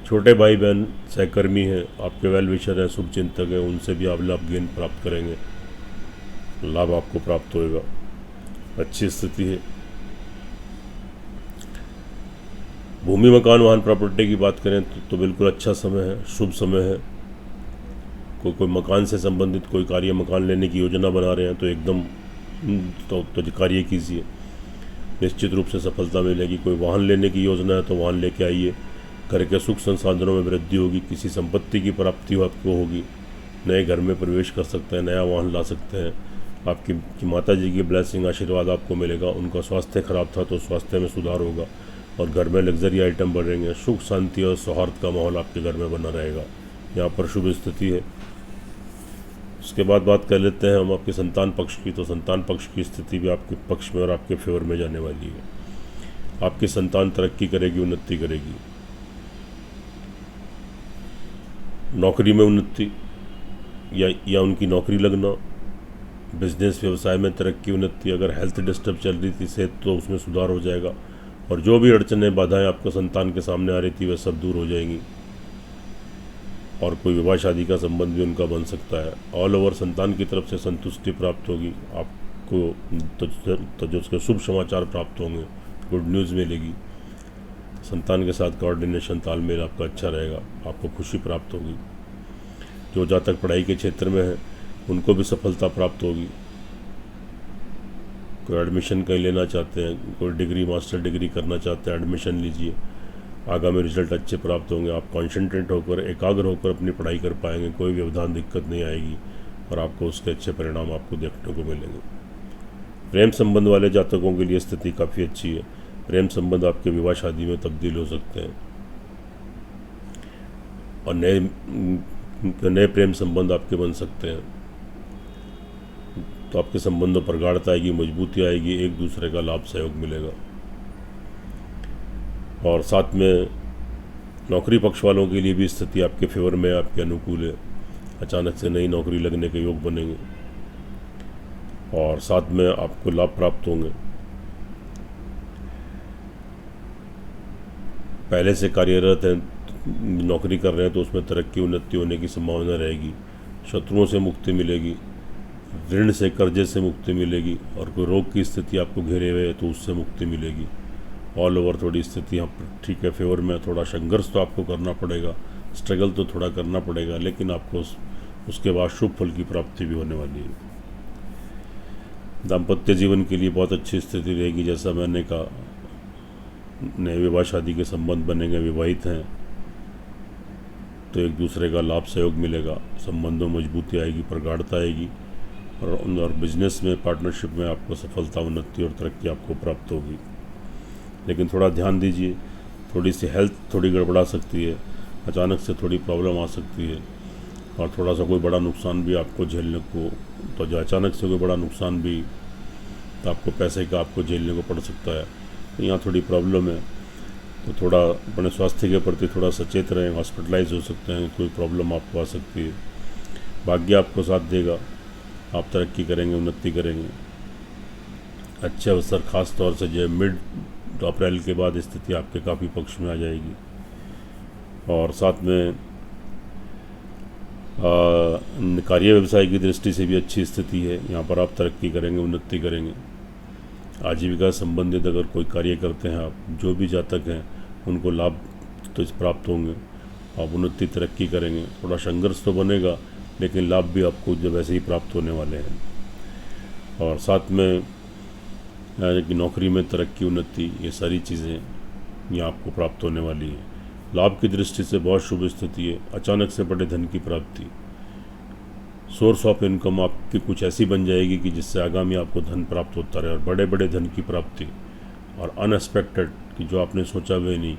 छोटे भाई बहन, सहकर्मी हैं, आपके वेल विशर हैं, शुभ चिंतक हैं, उनसे भी आप लाभ गेन प्राप्त करेंगे, लाभ आपको प्राप्त होएगा। अच्छी स्थिति है। भूमि, मकान, वाहन, प्रॉपर्टी की बात करें तो बिल्कुल अच्छा समय है, शुभ समय है। कोई मकान से संबंधित कोई कार्य, मकान लेने की योजना बना रहे हैं तो एकदम तो कार्य कीजिए, निश्चित रूप से सफलता मिलेगी। कोई वाहन लेने की योजना है तो वाहन लेके आइए। घर के सुख संसाधनों में वृद्धि होगी, किसी संपत्ति की प्राप्ति आपको होगी, नए घर में प्रवेश कर सकते हैं, नया वाहन ला सकते हैं। आपकी माता जी की ब्लेसिंग, आशीर्वाद आपको मिलेगा। उनका स्वास्थ्य खराब था तो स्वास्थ्य में सुधार होगा और घर में लग्जरी आइटम बढ़ेंगे। सुख, शांति और सौहार्द का माहौल आपके घर में बना रहेगा। यहाँ पर शुभ स्थिति है। उसके बाद बात कर लेते हैं हम आपके संतान पक्ष की। तो संतान पक्ष की स्थिति भी आपके पक्ष में और आपके फेवर में जाने वाली है। आपकी संतान तरक्की करेगी, उन्नति करेगी। नौकरी में उन्नति या उनकी नौकरी लगना, बिजनेस व्यवसाय में तरक्की, उन्नति। अगर हेल्थ डिस्टर्ब चल रही थी सेहत, तो उसमें सुधार हो जाएगा। और जो भी अड़चनें, बाधाएं आपको संतान के सामने आ रही थी वह सब दूर हो जाएंगी। और कोई विवाह शादी का संबंध भी उनका बन सकता है। ऑल ओवर संतान की तरफ से संतुष्टि प्राप्त होगी आपको, तो जो उसके शुभ समाचार प्राप्त होंगे, गुड न्यूज़ मिलेगी। संतान के साथ कोऑर्डिनेशन, तालमेल आपका अच्छा रहेगा, आपको खुशी प्राप्त होगी। जो जातक पढ़ाई के क्षेत्र में है उनको भी सफलता प्राप्त होगी। कोई एडमिशन कहीं लेना चाहते हैं, कोई डिग्री, मास्टर डिग्री करना चाहते हैं, एडमिशन लीजिए। आगामी रिजल्ट अच्छे प्राप्त होंगे। आप कॉन्सेंट्रेट होकर, एकाग्र होकर अपनी पढ़ाई कर पाएंगे, कोई व्यवधान, दिक्कत नहीं आएगी और आपको उसके अच्छे परिणाम आपको देखने को मिलेंगे। प्रेम संबंध वाले जातकों के लिए स्थिति काफ़ी अच्छी है। प्रेम संबंध आपके विवाह शादी में तब्दील हो सकते हैं और नए प्रेम संबंध आपके बन सकते हैं। तो आपके संबंधों पर गाढ़ता आएगी, मजबूती आएगी, एक दूसरे का लाभ सहयोग मिलेगा। और साथ में नौकरी पक्ष वालों के लिए भी स्थिति आपके फेवर में, आपके अनुकूल है। अचानक से नई नौकरी लगने के योग बनेंगे और साथ में आपको लाभ प्राप्त होंगे। पहले से कार्यरत हैं, नौकरी कर रहे हैं तो उसमें तरक्की, उन्नति होने की संभावना रहेगी। शत्रुओं से मुक्ति मिलेगी, ऋण से, कर्जे से मुक्ति मिलेगी और कोई रोग की स्थिति आपको घेरे हुए है तो उससे मुक्ति मिलेगी। ऑल ओवर थोड़ी स्थिति यहाँ पर ठीक है, फेवर में। थोड़ा संघर्ष तो आपको करना पड़ेगा, स्ट्रगल तो थोड़ा करना पड़ेगा, लेकिन आपको उसके बाद शुभ फल की प्राप्ति भी होने वाली है। दाम्पत्य जीवन के लिए बहुत अच्छी स्थिति रहेगी। जैसा मैंने कहा, नए विवाह शादी के संबंध बनेंगे, विवाहित हैं तो एक दूसरे का लाभ सहयोग मिलेगा, संबंधों में मजबूती आएगी, प्रगाढ़ता आएगी और बिजनेस में, पार्टनरशिप में आपको सफलता, उन्नति और तरक्की आपको प्राप्त होगी। लेकिन थोड़ा ध्यान दीजिए, थोड़ी सी हेल्थ थोड़ी गड़बड़ा सकती है, अचानक से थोड़ी प्रॉब्लम आ सकती है और थोड़ा सा कोई बड़ा नुकसान भी आपको झेलने को, तो जो अचानक से कोई बड़ा नुकसान भी, तो आपको पैसे का आपको झेलने को पड़ सकता है। तो यहाँ थोड़ी प्रॉब्लम है, तो थोड़ा अपने स्वास्थ्य के प्रति थोड़ा सचेत रहें। हॉस्पिटलाइज हो सकते हैं, कोई प्रॉब्लम आपको आ सकती है। भाग्य आपको साथ देगा, आप तरक्की करेंगे, उन्नति करेंगे। अच्छे अवसर, खास तौर से जो मिड अप्रैल के बाद स्थिति आपके काफ़ी पक्ष में आ जाएगी। और साथ में कार्य व्यवसाय की दृष्टि से भी अच्छी स्थिति है। यहाँ पर आप तरक्की करेंगे, उन्नति करेंगे। आजीविका संबंधित अगर कोई कार्य करते हैं आप, जो भी जातक हैं उनको लाभ तो प्राप्त होंगे, आप उन्नति, तरक्की करेंगे। थोड़ा संघर्ष तो बनेगा लेकिन लाभ भी आपको जब वैसे ही प्राप्त होने वाले हैं। और साथ में कि नौकरी में तरक्की, उन्नति, ये सारी चीज़ें ये आपको प्राप्त होने वाली है। लाभ की दृष्टि से बहुत शुभ स्थिति है। अचानक से बड़े धन की प्राप्ति, सोर्स ऑफ इनकम आपकी कुछ ऐसी बन जाएगी कि जिससे आगामी आपको धन प्राप्त होता रहे और बड़े बड़े धन की प्राप्ति और अनएक्सपेक्टेड कि जो आपने सोचा भी नहीं,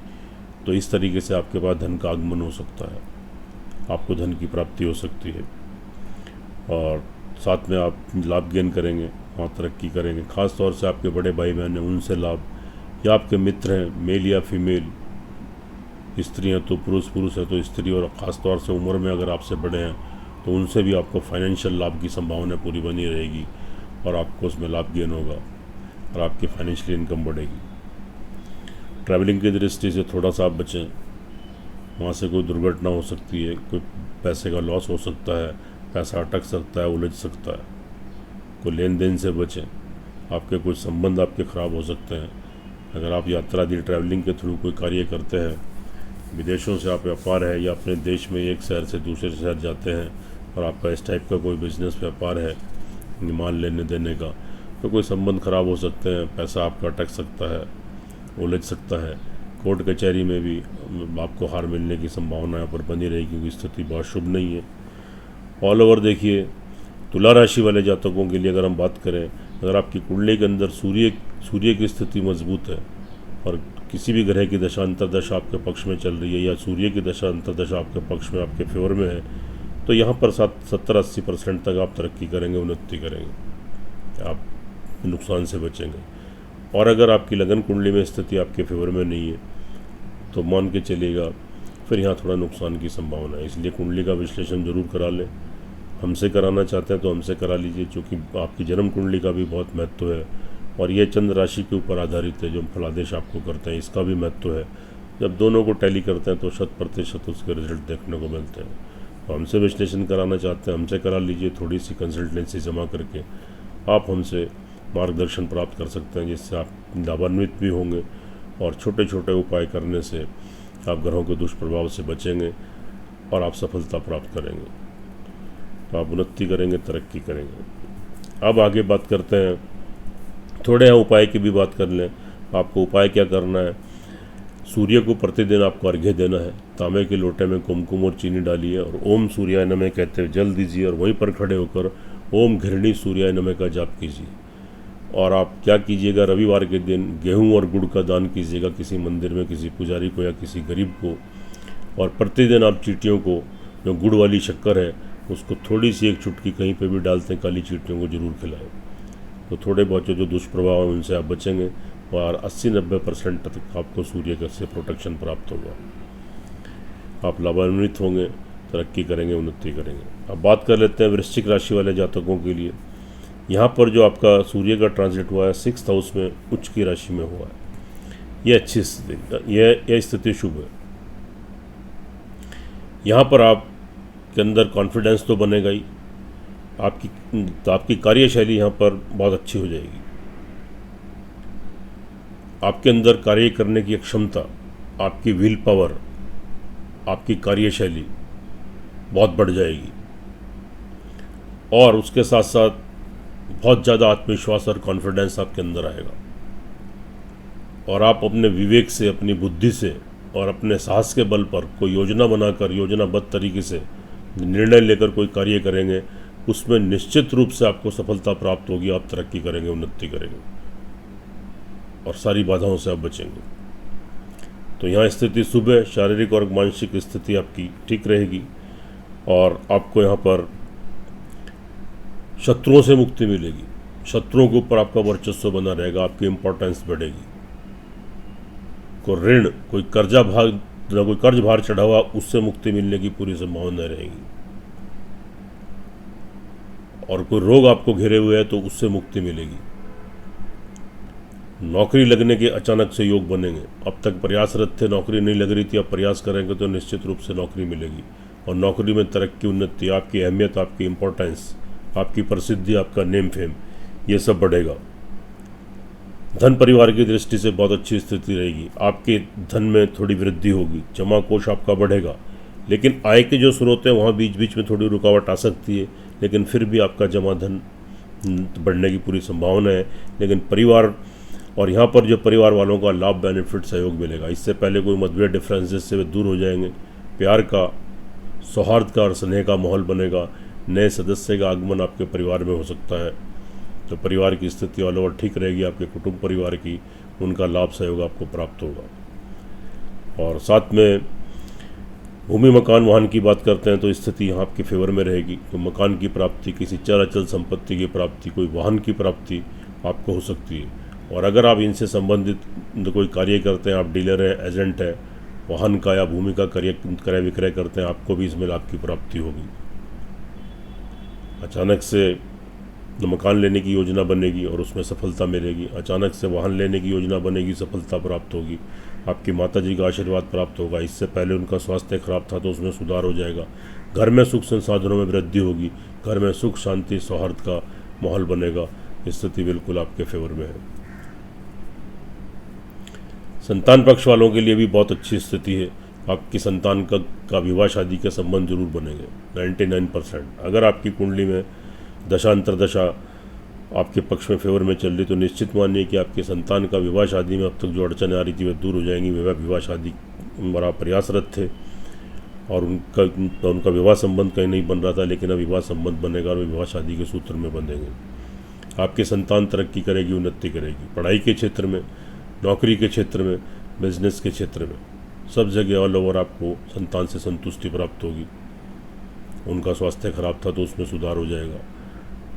तो इस तरीके से आपके पास धन का आगमन हो सकता है, आपको धन की प्राप्ति हो सकती है। और साथ में आप लाभ गेन करेंगे, वहाँ तरक्की करेंगे। ख़ास तौर से आपके बड़े भाई बहन हैं उनसे लाभ, या आपके मित्र हैं मेल या फीमेल, स्त्री हैं तो पुरुष, पुरुष है तो स्त्री, और ख़ास तौर से उम्र में अगर आपसे बड़े हैं तो उनसे भी आपको फाइनेंशियल लाभ की संभावना पूरी बनी रहेगी और आपको उसमें लाभ गेन होगा और आपकी फाइनेंशियल इनकम बढ़ेगी। ट्रैवलिंग की दृष्टि से थोड़ा सा आप बचें, वहाँ से कोई दुर्घटना हो सकती है, कोई पैसे का लॉस हो सकता है, पैसा अटक सकता है, उलझ सकता है। कोई लेन देन से बचें, आपके कुछ संबंध आपके ख़राब हो सकते हैं। अगर आप यात्रा दी ट्रैवलिंग के थ्रू कोई कार्य करते हैं, विदेशों से आप व्यापार है या अपने देश में एक शहर से दूसरे शहर जाते हैं और आपका इस टाइप का कोई बिजनेस व्यापार है माल लेने देने का, तो कोई संबंध खराब हो सकते हैं, पैसा आपका अटक सकता है, उलझ सकता है। कोर्ट कचहरी में भी आपको हार मिलने की संभावना यहाँ पर बनी रहेगी क्योंकि स्थिति बहुत शुभ नहीं है। ऑल ओवर देखिए, तुला राशि वाले जातकों के लिए अगर हम बात करें, अगर आपकी कुंडली के अंदर सूर्य की स्थिति मजबूत है और किसी भी ग्रह की दशा अंतर्दशा आपके पक्ष में चल रही है या सूर्य की दशा अंतर्दशा आपके पक्ष में, आपके फेवर में है, तो यहाँ पर 70-80% तक आप तरक्की करेंगे, उन्नति करेंगे, आप नुकसान से बचेंगे। और अगर आपकी लगन कुंडली में स्थिति आपके फेवर में नहीं है तो मान के चलिएगा फिर यहाँ थोड़ा नुकसान की संभावना है। इसलिए कुंडली का विश्लेषण जरूर करा लें। हमसे कराना चाहते हैं तो हमसे करा लीजिए, क्योंकि आपकी जन्म कुंडली का भी बहुत महत्व है और ये चंद्र राशि के ऊपर आधारित है। जो हम फलादेश आपको करते हैं इसका भी महत्व है। जब दोनों को टैली करते हैं तो 100% उसके रिजल्ट देखने को मिलते हैं। तो हमसे विश्लेषण कराना चाहते हैं, हमसे करा लीजिए। थोड़ी सी कंसल्टेंसी जमा करके आप हमसे मार्गदर्शन प्राप्त कर सकते हैं, जिससे आप लाभान्वित भी होंगे और छोटे छोटे उपाय करने से आप ग्रहों के दुष्प्रभाव से बचेंगे और आप सफलता प्राप्त करेंगे, तो आप उन्नति करेंगे, तरक्की करेंगे। अब आगे बात करते हैं, थोड़े यहाँ उपाय की भी बात कर लें। आपको उपाय क्या करना है? सूर्य को प्रतिदिन आपको अर्घ्य देना है। तांबे के लोटे में कुमकुम और चीनी डालिए और ओम सूर्याय नमः कहते हुए जल दीजिए और वहीं पर खड़े होकर ओम घृणी सूर्याय नमः का जाप कीजिए। और आप क्या कीजिएगा, रविवार के दिन गेहूं और गुड़ का दान कीजिएगा किसी मंदिर में, किसी पुजारी को या किसी गरीब को। और प्रतिदिन आप चींटियों को, जो गुड़ वाली शक्कर है उसको थोड़ी सी एक चुटकी कहीं पे भी डालते हैं, काली चींटियों को जरूर खिलाएं। तो थोड़े बहुत जो दुष्प्रभाव हैं उनसे आप बचेंगे और 80-90% तक आपको सूर्य का से प्रोटेक्शन प्राप्त होगा। आप लाभान्वित होंगे, तरक्की करेंगे, उन्नति करेंगे। अब बात कर लेते हैं वृश्चिक राशि वाले जातकों के लिए। यहाँ पर जो आपका सूर्य का ट्रांजिट हुआ है 6th हाउस में, उच्च की राशि में हुआ है। ये अच्छी स्थिति, यह स्थिति शुभ है। यहाँ पर आप के अंदर कॉन्फिडेंस तो बनेगा ही, आपकी कार्यशैली यहाँ पर बहुत अच्छी हो जाएगी। आपके अंदर कार्य करने की क्षमता, आपकी विल पावर, आपकी कार्यशैली बहुत बढ़ जाएगी और उसके साथ साथ बहुत ज़्यादा आत्मविश्वास और कॉन्फिडेंस आपके अंदर आएगा और आप अपने विवेक से, अपनी बुद्धि से और अपने साहस के बल पर कोई योजना बनाकर, योजनाबद्ध तरीके से निर्णय लेकर कोई कार्य करेंगे, उसमें निश्चित रूप से आपको सफलता प्राप्त होगी। आप तरक्की करेंगे, उन्नति करेंगे और सारी बाधाओं से आप बचेंगे। तो यहाँ स्थिति शुभ है। शारीरिक और मानसिक स्थिति आपकी ठीक रहेगी और आपको यहाँ पर शत्रुओं से मुक्ति मिलेगी। शत्रुओं के ऊपर आपका वर्चस्व बना रहेगा, आपकी इम्पोर्टेंस बढ़ेगी। कोई ऋण, कोई कर्ज भार चढ़ा हुआ, उससे मुक्ति मिलने की पूरी संभावना रहेगी। और कोई रोग आपको घेरे हुए है तो उससे मुक्ति मिलेगी। नौकरी लगने के अचानक से योग बनेंगे। अब तक प्रयासरत थे, नौकरी नहीं लग रही थी, अब प्रयास करेंगे तो निश्चित रूप से नौकरी मिलेगी और नौकरी में तरक्की, उन्नति, आपकी अहमियत, आपकी इम्पोर्टेंस, आपकी प्रसिद्धि, आपका नेम फेम, ये सब बढ़ेगा। धन परिवार की दृष्टि से बहुत अच्छी स्थिति रहेगी। आपके धन में थोड़ी वृद्धि होगी, जमा कोष आपका बढ़ेगा, लेकिन आय के जो स्रोत हैं वहाँ बीच बीच में थोड़ी रुकावट आ सकती है, लेकिन फिर भी आपका जमा धन बढ़ने की पूरी संभावना है। लेकिन परिवार और यहाँ पर जो परिवार वालों का लाभ, बेनिफिट, सहयोग मिलेगा। इससे पहले कोई मतभेद, डिफरेंसेस से वे दूर हो जाएंगे। प्यार का, सौहार्द का और स्नेह का माहौल बनेगा। नए सदस्य का आगमन आपके परिवार में हो सकता है, तो परिवार की स्थिति ऑल ओवर ठीक रहेगी। आपके कुटुंब परिवार की, उनका लाभ सहयोग आपको प्राप्त होगा। और साथ में भूमि मकान वाहन की बात करते हैं तो स्थिति यहाँ आपके फेवर में रहेगी। तो मकान की प्राप्ति, किसी चर अचल संपत्ति की प्राप्ति, कोई वाहन की प्राप्ति आपको हो सकती है। और अगर आप इनसे संबंधित कोई कार्य करते हैं, आप डीलर हैं, एजेंट हैं, वाहन का या भूमि का क्रय विक्रय करते हैं, आपको भी इसमें लाभ की प्राप्ति होगी। अचानक से मकान लेने की योजना बनेगी और उसमें सफलता मिलेगी। अचानक से वाहन लेने की योजना बनेगी, सफलता प्राप्त होगी। आपकी माता जी का आशीर्वाद प्राप्त होगा। इससे पहले उनका स्वास्थ्य खराब था तो उसमें सुधार हो जाएगा। घर में सुख संसाधनों में वृद्धि होगी। घर में सुख शांति सौहार्द का माहौल बनेगा। स्थिति बिल्कुल आपके फेवर में है। संतान पक्ष वालों के लिए भी बहुत अच्छी स्थिति है। आपकी संतान का विवाह शादी के संबंध जरूर बनेंगे 99%। अगर आपकी कुंडली में दशांतर दशा आपके पक्ष में फेवर में चल रही तो निश्चित मानिए कि आपके संतान का विवाह शादी में अब तक जो अड़चन आ रही थी वह दूर हो जाएंगी। वह विवाह शादी बड़ा प्रयासरत थे और उनका विवाह संबंध कहीं नहीं बन रहा था, लेकिन अब विवाह संबंध बनेगा और विवाह शादी के सूत्र में बंधेंगे। आपकी संतान तरक्की करेगी, उन्नति करेगी। पढ़ाई के क्षेत्र में, नौकरी के क्षेत्र में, बिजनेस के क्षेत्र में, सब जगह ऑल ओवर आपको संतान से संतुष्टि प्राप्त होगी। उनका स्वास्थ्य खराब था तो उसमें सुधार हो जाएगा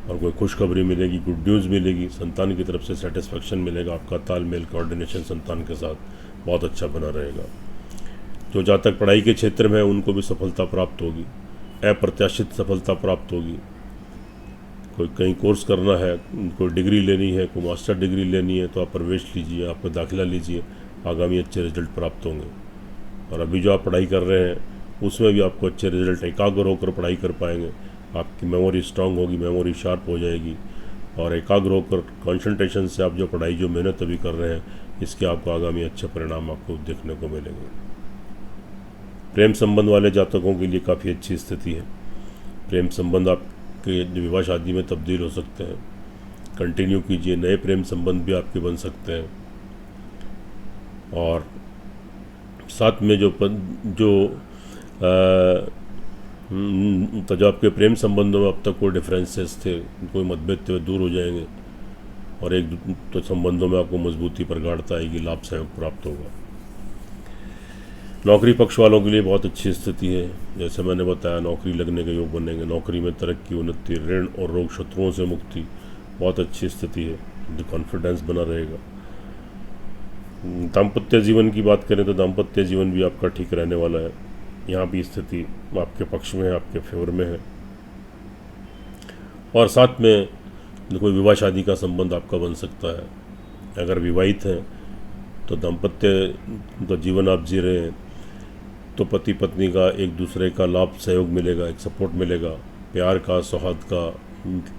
और कोई खुशखबरी मिलेगी, गुड न्यूज़ मिलेगी। संतान की तरफ से सेटिस्फैक्शन मिलेगा। आपका तालमेल, कोऑर्डिनेशन संतान के साथ बहुत अच्छा बना रहेगा। जो जातक पढ़ाई के क्षेत्र में है उनको भी सफलता प्राप्त होगी, अप्रत्याशित सफलता प्राप्त होगी। कोई कहीं कोर्स करना है, कोई डिग्री लेनी है, कोई मास्टर डिग्री लेनी है तो आप प्रवेश लीजिए, आपको दाखिला लीजिए, आगामी अच्छे रिजल्ट प्राप्त होंगे। और अभी जो आप पढ़ाई कर रहे हैं उसमें भी आपको अच्छे रिजल्ट, एकाग्र होकर पढ़ाई कर पाएंगे। आपकी मेमोरी स्ट्रांग होगी, मेमोरी शार्प हो जाएगी और एकाग्र होकर कंसंट्रेशन से आप जो पढ़ाई, जो मेहनत अभी कर रहे हैं, इसके आपको आगामी अच्छे परिणाम आपको देखने को मिलेंगे। प्रेम संबंध वाले जातकों के लिए काफ़ी अच्छी स्थिति है। प्रेम संबंध आपके विवाह शादी में तब्दील हो सकते हैं। कंटिन्यू कीजिए, नए प्रेम संबंध भी आपके बन सकते हैं। और साथ में जो आपके प्रेम संबंधों में अब तक कोई डिफरेंसेस थे, कोई मतभेद थे, दूर हो जाएंगे और एक तो संबंधों में आपको मजबूती, प्रगाढ़ता आएगी, लाभ सहयोग प्राप्त होगा। नौकरी पक्ष वालों के लिए बहुत अच्छी स्थिति है। जैसे मैंने बताया, नौकरी लगने के योग बनेंगे। नौकरी में तरक्की, उन्नति, ऋण और रोग शत्रुओं से मुक्ति, बहुत अच्छी स्थिति है। जो कॉन्फिडेंस बना रहेगा। दाम्पत्य जीवन की बात करें तो दाम्पत्य जीवन भी आपका ठीक रहने वाला है। यहाँ भी स्थिति आपके पक्ष में है, आपके फेवर में है। और साथ में कोई विवाह शादी का संबंध आपका बन सकता है। अगर विवाहित हैं तो दाम्पत्य जीवन आप जी रहे हैं तो पति पत्नी का एक दूसरे का लाभ सहयोग मिलेगा, एक सपोर्ट मिलेगा, प्यार का, सौहार्द का,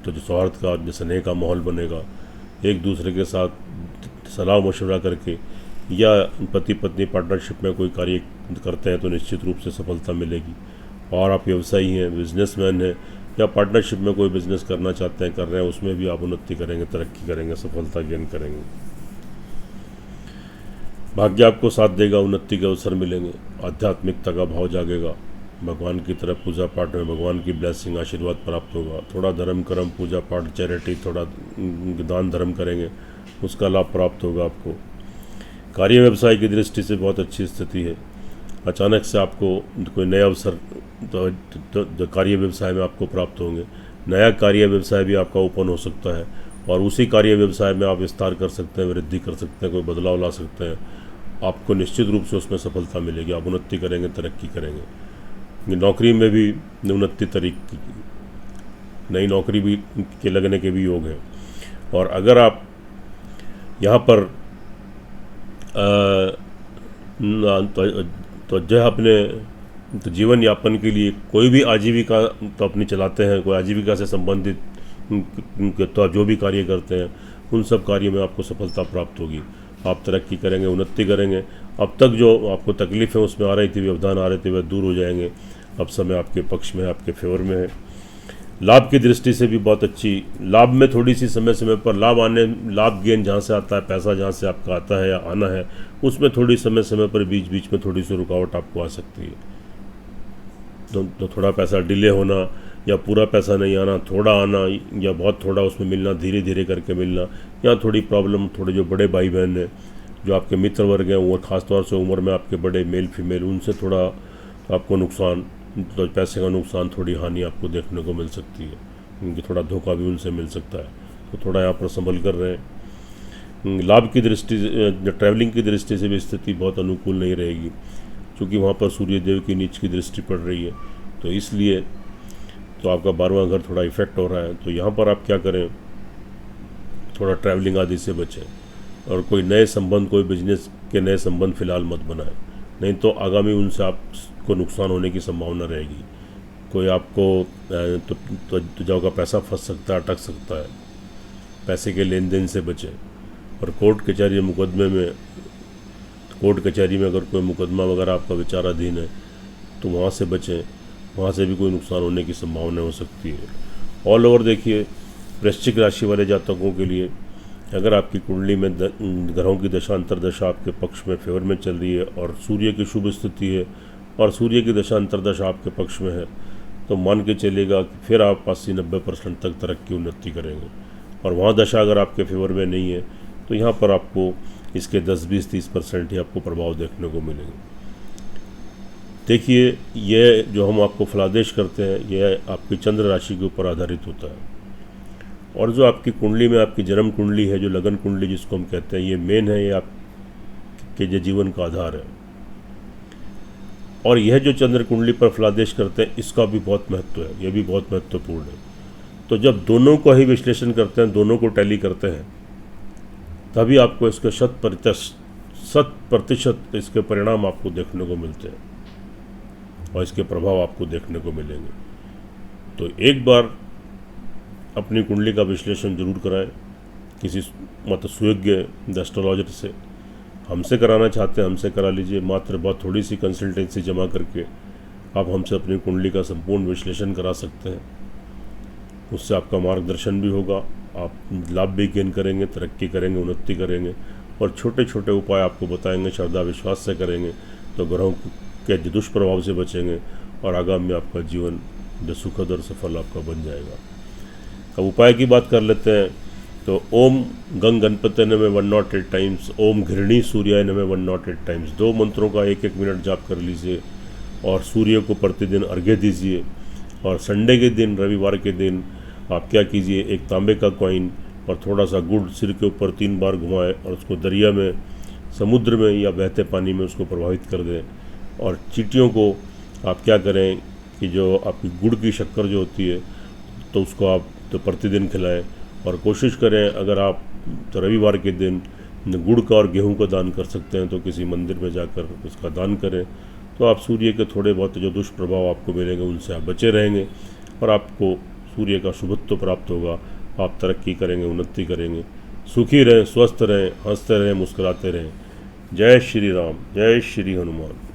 तो जो सौहार्द का, जो स्नेह का माहौल बनेगा। एक दूसरे के साथ सलाह मशवरा करके या पति पत्नी पार्टनरशिप में कोई कार्य करते हैं तो निश्चित रूप से सफलता मिलेगी। और आप व्यवसायी हैं, बिजनेसमैन हैं या पार्टनरशिप में कोई बिजनेस करना चाहते हैं, कर रहे हैं, उसमें भी आप उन्नति करेंगे, तरक्की करेंगे, सफलता गेन करेंगे। भाग्य आपको साथ देगा, उन्नति के अवसर मिलेंगे, आध्यात्मिकता का भाव जागेगा, भगवान की तरफ पूजा पाठ में भगवान की ब्लेसिंग, आशीर्वाद प्राप्त होगा। थोड़ा धर्म कर्म, पूजा पाठ, चैरिटी, थोड़ा दान धर्म करेंगे, उसका लाभ प्राप्त होगा आपको। कार्य व्यवसाय की दृष्टि से बहुत अच्छी स्थिति है। अचानक से आपको कोई नया अवसर तो कार्य व्यवसाय में आपको प्राप्त होंगे। नया कार्य व्यवसाय भी आपका ओपन हो सकता है और उसी कार्य व्यवसाय में आप विस्तार कर सकते हैं, वृद्धि कर सकते हैं, कोई बदलाव ला सकते हैं। आपको निश्चित रूप से उसमें सफलता मिलेगी, आप उन्नति करेंगे, तरक्की करेंगे। नौकरी में भी उन्नति तरीके की नई नौकरी भी के लगने के भी योग हैं। और अगर आप यहाँ पर तो जो अपने जीवन यापन के लिए कोई भी आजीविका तो अपनी चलाते हैं, कोई आजीविका से संबंधित तो जो भी कार्य करते हैं उन सब कार्यों में आपको सफलता प्राप्त होगी। आप तरक्की करेंगे, उन्नति करेंगे। अब तक जो आपको तकलीफ़ें उसमें आ रही थी, व्यवधान आ रहे थे, वह दूर हो जाएंगे। अब समय आपके पक्ष में है, आपके फेवर में है। लाभ की दृष्टि से भी बहुत अच्छी। लाभ में थोड़ी सी समय समय पर लाभ गेन जहाँ से आता है, पैसा जहाँ से आपका आता है या आना है, उसमें थोड़ी समय समय पर बीच बीच में थोड़ी सी रुकावट आपको आ सकती है। तो थोड़ा पैसा डिले होना या पूरा पैसा नहीं आना, थोड़ा आना या बहुत थोड़ा उसमें मिलना, धीरे धीरे करके मिलना, या थोड़ी प्रॉब्लम, थोड़े जो बड़े भाई बहन हैं, जो आपके मित्र वर्ग हैं, वो खासतौर से उम्र में आपके बड़े मेल फीमेल, उनसे थोड़ा तो आपको नुकसान, तो पैसे का नुकसान, थोड़ी हानि आपको देखने को मिल सकती है, क्योंकि थोड़ा धोखा भी उनसे मिल सकता है। तो थोड़ा यहाँ पर संभल कर रहें। लाभ की दृष्टि से, ट्रैवलिंग की दृष्टि से भी स्थिति बहुत अनुकूल नहीं रहेगी, क्योंकि वहाँ पर सूर्य देव की नीच की दृष्टि पड़ रही है। तो इसलिए तो आपका 12वां घर थोड़ा इफेक्ट हो रहा है। तो यहाँ पर आप क्या करें, थोड़ा ट्रैवलिंग आदि से बचें, और कोई नए संबंध, कोई बिजनेस के नए संबंध फ़िलहाल मत बनाएं, नहीं तो आगामी उनसे आपको नुकसान होने की संभावना रहेगी। कोई आपको तो जाओ का पैसा फंस सकता है, अटक सकता है। पैसे के लेन देन से बचें। और कोर्ट कचहरी मुकदमे में, कोर्ट कचहरी में अगर कोई मुकदमा वगैरह आपका विचाराधीन है तो वहाँ से बचें, वहाँ से भी कोई नुकसान होने की संभावना हो सकती है। ऑल ओवर देखिए, वृश्चिक राशि वाले जातकों के लिए अगर आपकी कुंडली में ग्रहों की दशा अंतरदशा आपके पक्ष में फेवर में चल रही है, और सूर्य की शुभ स्थिति है, और सूर्य की दशा अंतरदशा आपके पक्ष में है, तो मान के चलेगा कि फिर आप 80-90% तक तरक्की उन्नति करेंगे। और वहाँ दशा अगर आपके फेवर में नहीं है तो यहाँ पर आपको इसके 10-20-30% ही आपको प्रभाव देखने को मिलेंगे। देखिए, यह जो हम आपको फलादेश करते हैं यह आपकी चंद्र राशि के ऊपर आधारित होता है, और जो आपकी कुंडली में आपकी जन्म कुंडली है, जो लगन कुंडली जिसको हम कहते हैं, ये मेन है, ये आपके जो जीवन का आधार है। और यह जो चंद्र कुंडली पर फलादेश करते हैं इसका भी बहुत महत्व है, यह भी बहुत महत्वपूर्ण है। तो जब दोनों को ही विश्लेषण करते हैं, दोनों को टैली करते हैं, तभी आपको इसके 100% इसके परिणाम आपको देखने को मिलते हैं, और इसके प्रभाव आपको देखने को मिलेंगे। तो एक बार अपनी कुंडली का विश्लेषण जरूर कराएं, किसी सुयोग्य एस्ट्रोलॉजर से। हमसे कराना चाहते हैं हमसे करा लीजिए, मात्र बहुत थोड़ी सी कंसल्टेंसी जमा करके आप हमसे अपनी कुंडली का संपूर्ण विश्लेषण करा सकते हैं। उससे आपका मार्गदर्शन भी होगा, आप लाभ भी गेन करेंगे, तरक्की करेंगे, उन्नति करेंगे, और छोटे छोटे उपाय आपको बताएंगे, श्रद्धा विश्वास से करेंगे तो ग्रहों के दुष्प्रभाव से बचेंगे, और आगामी में आपका जीवन जो सुखद और सफल आपका बन जाएगा। अब उपाय की बात कर लेते हैं। तो ओम गंग गणपति नमः 108 टाइम्स, ओम घृणी सूर्याय नमः 108 टाइम्स, 2 मंत्रों का 1-1 मिनट जाप कर लीजिए, और सूर्य को प्रतिदिन अर्घ्य दीजिए। और संडे के दिन, रविवार के दिन आप क्या कीजिए, एक तांबे का कॉइन और थोड़ा सा गुड़ सिर के ऊपर 3 बार घुमाएं, और उसको दरिया में, समुद्र में या बहते पानी में उसको प्रभावित कर दें। और चींटियों को आप क्या करें कि जो आपकी गुड़ की शक्कर जो होती है तो उसको आप तो प्रतिदिन खिलाएं। और कोशिश करें, अगर आप तो रविवार के दिन गुड़ का और गेहूं का दान कर सकते हैं तो किसी मंदिर में जाकर उसका दान करें। तो आप सूर्य के थोड़े बहुत जो दुष्प्रभाव आपको मिलेंगे उनसे आप बचे रहेंगे, और आपको सूर्य का शुभत्व प्राप्त होगा। आप तरक्की करेंगे, उन्नति करेंगे, सुखी रहें, स्वस्थ रहें, हंसते रहें, मुस्कुराते रहें। जय श्री राम, जय श्री हनुमान।